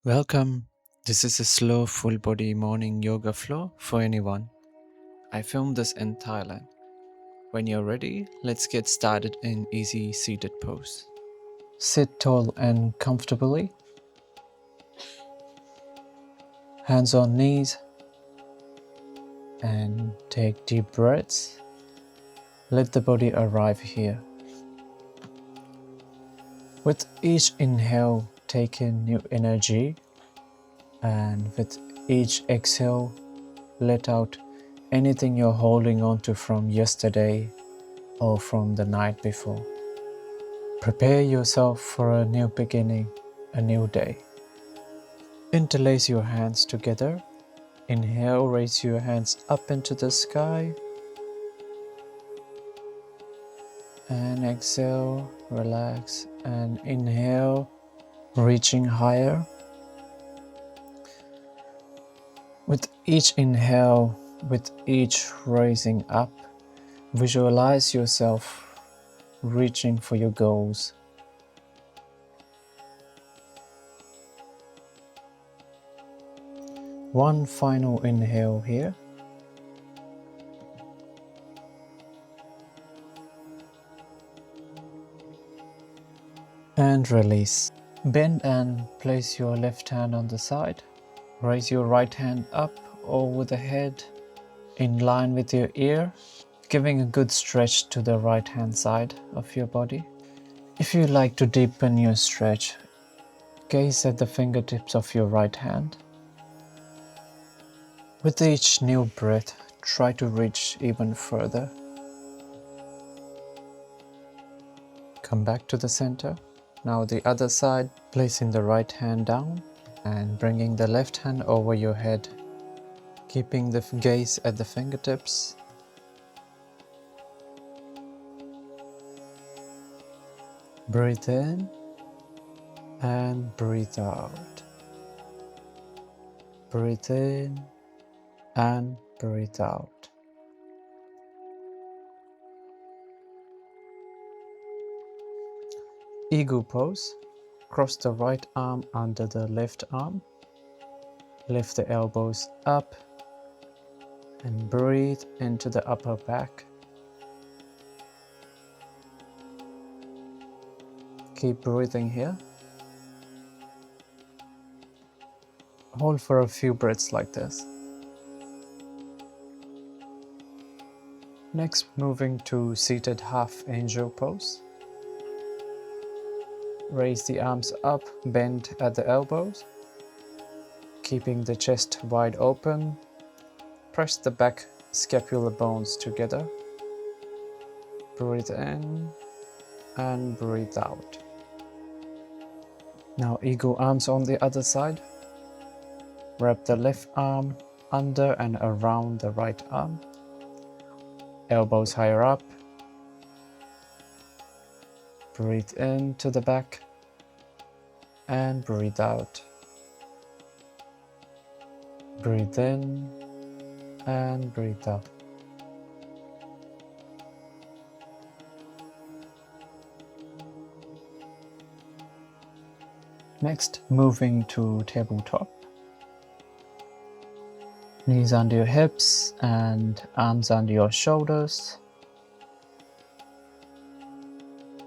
Welcome. This is a slow full body morning yoga flow for anyone. I filmed this in Thailand. When you're ready, let's get started in easy seated pose. Sit tall and comfortably. Hands on knees and take deep breaths. Let the body arrive here. With each inhale, take in new energy, and with each exhale, let out anything you're holding on to from yesterday or from the night before. Prepare yourself for a new beginning, a new day. Interlace your hands together. Inhale, raise your hands up into the sky. And exhale, relax. And inhale, reaching higher. With each inhale, with each raising up, visualize yourself reaching for your goals. One final inhale here. And release. Bend and place your left hand on the side. Raise your right hand up over the head in line with your ear, giving a good stretch to the right hand side of your body. If you like to deepen your stretch, gaze at the fingertips of your right hand. With each new breath, try to reach even further. Come back to the center. Now the other side, placing the right hand down and bringing the left hand over your head, keeping the gaze at the fingertips. Breathe in and breathe out. Breathe in and breathe out. Eagle pose. Cross the right arm under the left arm. Lift the elbows up and breathe into the upper back. Keep breathing here. Hold for a few breaths like this. Next, moving to seated half angel pose. Raise the arms up, bend at the elbows, keeping the chest wide open. Press the back scapular bones together. Breathe in and breathe out. Now eagle arms on the other side. Wrap the left arm under and around the right arm. Elbows higher up. Breathe in to the back and breathe out. Breathe in and breathe out. Next, moving to tabletop. Knees under your hips and arms under your shoulders.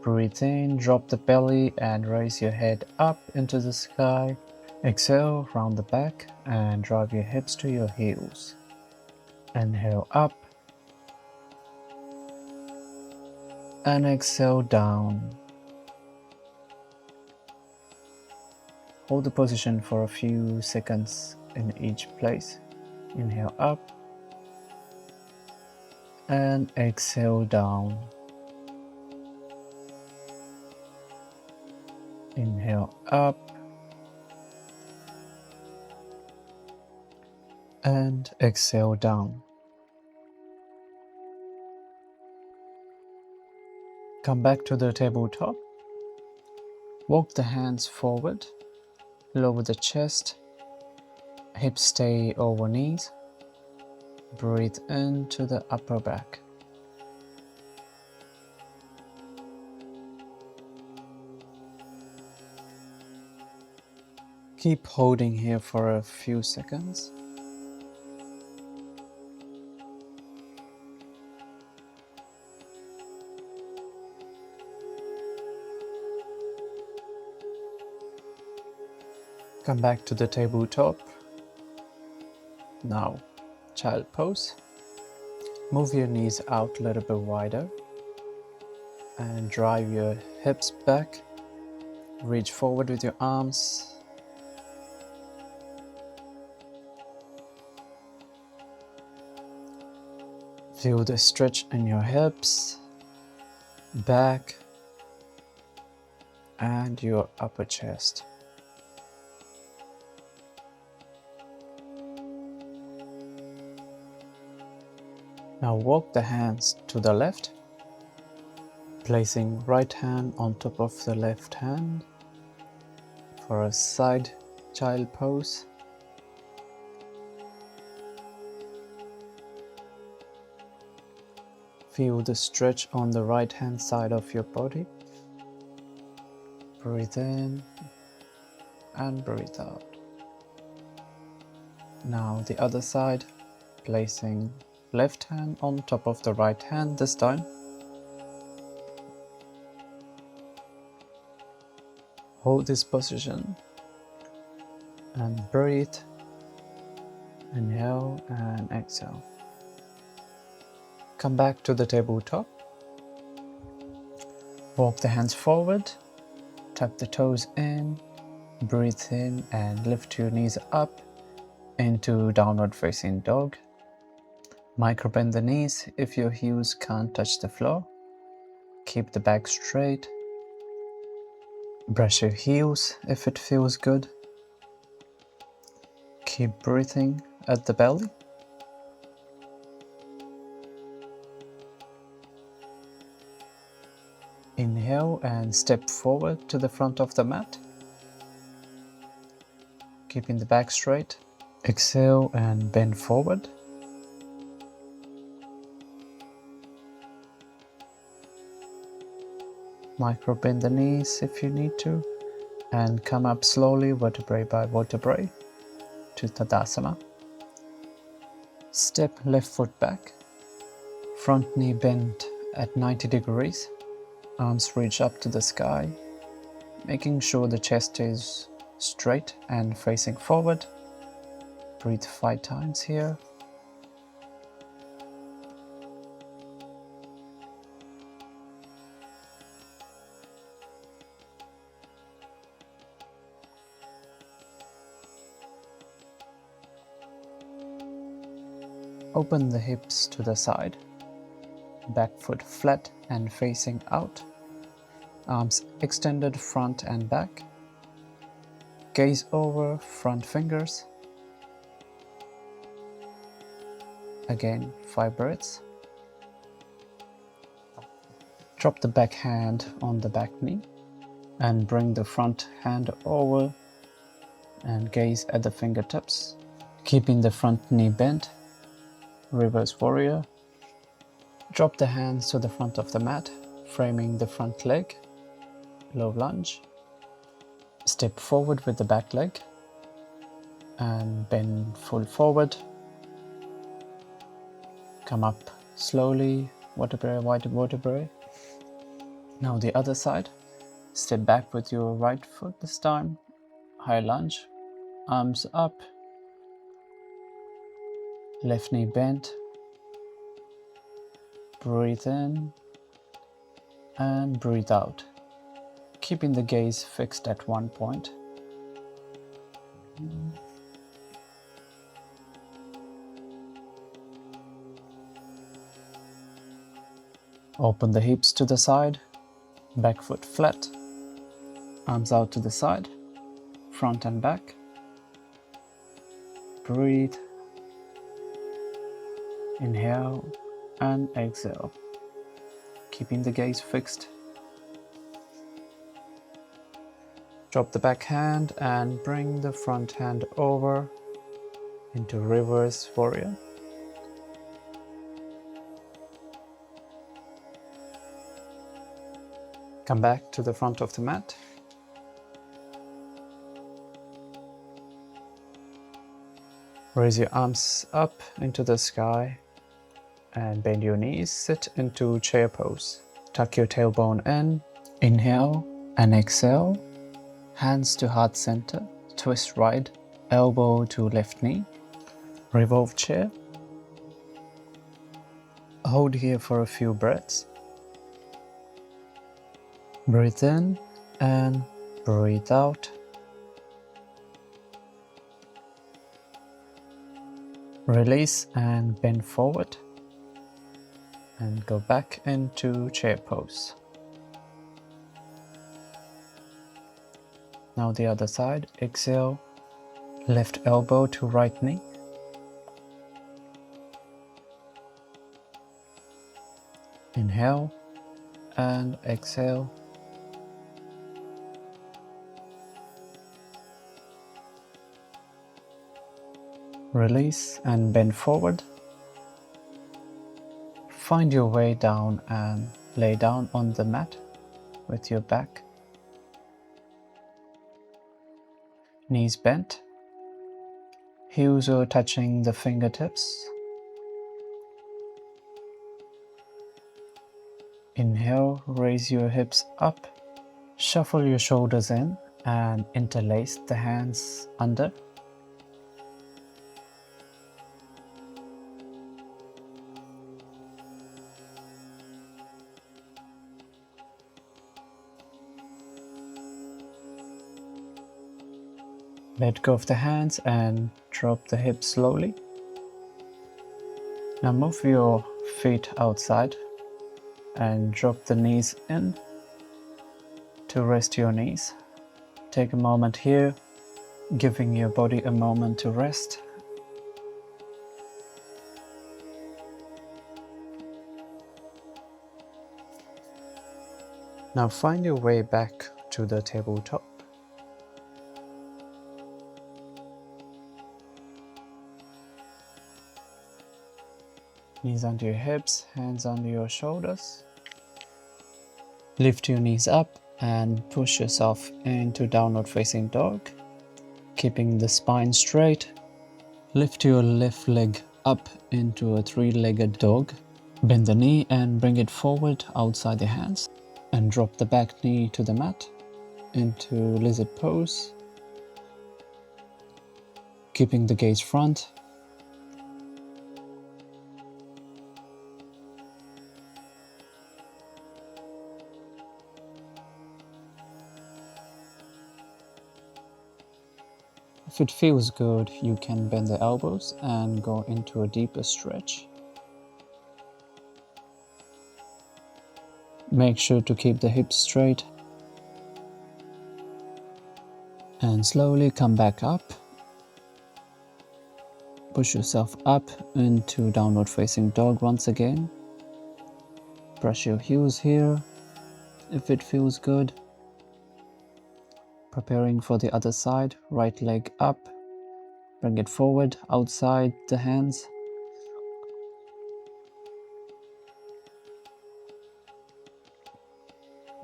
Breathe in, drop the belly and raise your head up into the sky. Exhale, round the back and drive your hips to your heels. Inhale up and exhale down. Hold the position for a few seconds in each place. Inhale up and exhale down. Inhale up and exhale down. Come back to the tabletop. Walk the hands forward, lower the chest, hips stay over knees. Breathe into the upper back. Keep holding here for a few seconds. Come back to the tabletop. Now, child pose. Move your knees out a little bit wider and drive your hips back. Reach forward with your arms. Feel the stretch in your hips, back, and your upper chest. Now walk the hands to the left, placing right hand on top of the left hand for a side child pose. Feel the stretch on the right hand side of your body. Breathe in and breathe out. Now the other side, placing left hand on top of the right hand this time. Hold this position and breathe. Inhale and exhale. Come back to the tabletop. Walk the hands forward, tuck the toes in, breathe in and lift your knees up into downward facing dog. Micro bend the knees if your heels can't touch the floor. Keep the back straight. Brush your heels if it feels good. Keep breathing at the belly. Inhale and step forward to the front of the mat. Keeping the back straight. Exhale and bend forward. Micro bend the knees if you need to. And come up slowly, vertebrae by vertebrae, to Tadasana. Step left foot back. Front knee bent at 90 degrees. Arms reach up to the sky, making sure the chest is straight and facing forward. Breathe 5 times here. Open the hips to the side. Back foot flat and facing out. Arms extended front and back. Gaze over front fingers. Again, 5 breaths. Drop the back hand on the back knee and bring the front hand over and gaze at the fingertips. Keeping the front knee bent. Reverse warrior. Drop the hands to the front of the mat, framing the front leg. Low lunge. Step forward with the back leg and bend full forward. Come up slowly, vertebrae, wide vertebrae. Now the other side. Step back with your right foot this time. High lunge, arms up. Left knee bent. Breathe in and breathe out. Keeping the gaze fixed at one point. Open the hips to the side, back foot flat, arms out to the side, front and back. Breathe. Inhale and exhale. Keeping the gaze fixed. Drop the back hand and bring the front hand over into reverse warrior. Come back to the front of the mat. Raise your arms up into the sky and bend your knees. Sit into chair pose. Tuck your tailbone in. Inhale and exhale. Hands to heart center. Twist right, elbow to left knee. Revolve chair. Hold here for a few breaths. Breathe in and breathe out. Release and bend forward. And go back into chair pose. Now the other side. Exhale, left elbow to right knee. Inhale and exhale. Release and bend forward. Find your way down and lay down on the mat with your back. Knees bent. Heels are touching the fingertips. Inhale, raise your hips up. Shuffle your shoulders in and interlace the hands under. Let go of the hands and drop the hips slowly. Now move your feet outside and drop the knees in to rest your knees. Take a moment here, giving your body a moment to rest. Now find your way back to the tabletop. Knees under your hips, hands under your shoulders. Lift your knees up and push yourself into downward facing dog, keeping the spine straight. Lift your left leg up into a three-legged dog. Bend the knee and bring it forward outside the hands, and drop the back knee to the mat into lizard pose, keeping the gaze front. If it feels good, you can bend the elbows and go into a deeper stretch. Make sure to keep the hips straight. And slowly come back up. Push yourself up into downward facing dog once again. Brush your heels here if it feels good. Preparing for the other side, right leg up. Bring it forward outside the hands.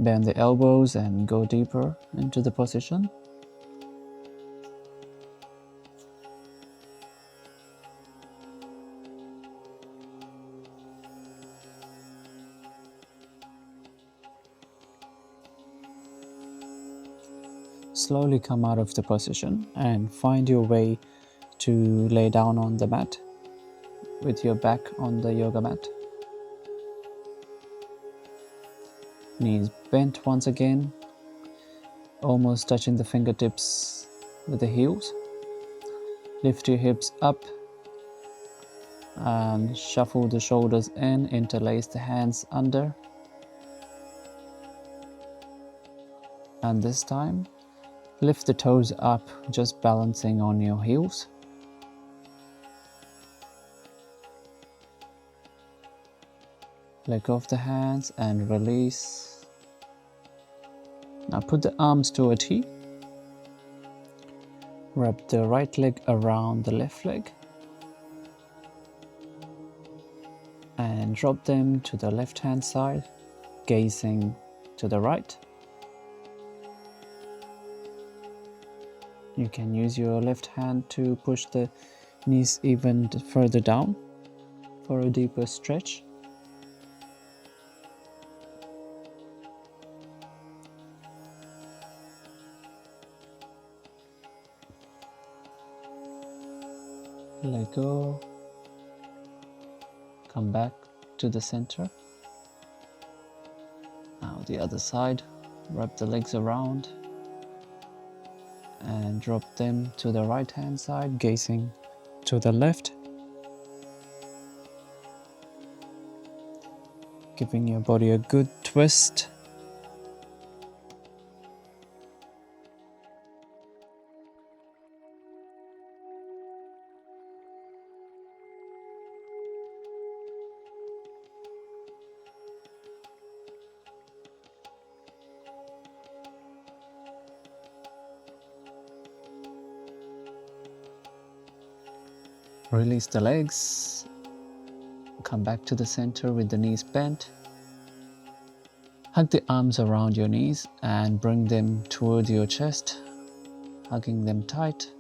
Bend the elbows and go deeper into the position. Slowly come out of the position and find your way to lay down on the mat with your back on the yoga mat. Knees bent once again, almost touching the fingertips with the heels. Lift your hips up and shuffle the shoulders in, interlace the hands under. And this time, lift the toes up, just balancing on your heels. Let go of the hands and release. Now put the arms to a T. Wrap the right leg around the left leg. And drop them to the left hand side, gazing to the right. You can use your left hand to push the Knees even further down for a deeper stretch. Let go. Come back to the center. Now the other side. Wrap the legs around and drop them to the right hand side, gazing to the left. Giving your body a good twist. Release the legs. Come back to the center with the knees bent. Hug the arms around your knees and bring them toward your chest, hugging them tight.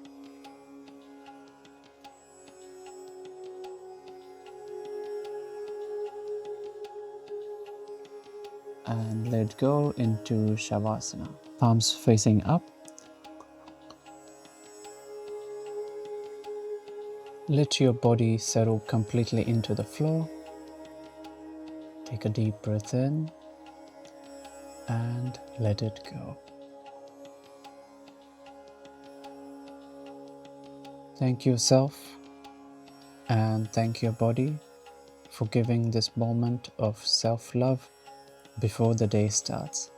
And let go into Shavasana. Palms facing up. Let your body settle completely into the floor. Take a deep breath in and let it go. Thank yourself and thank your body for giving this moment of self-love before the day starts.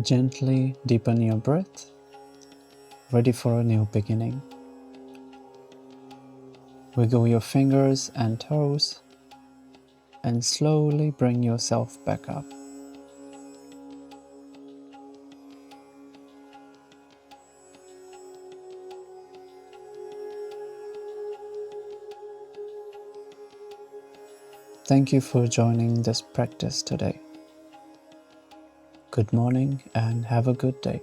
Gently deepen your breath, ready for a new beginning. Wiggle your fingers and toes and slowly bring yourself back up. Thank you for joining this practice today. Good morning and have a good day.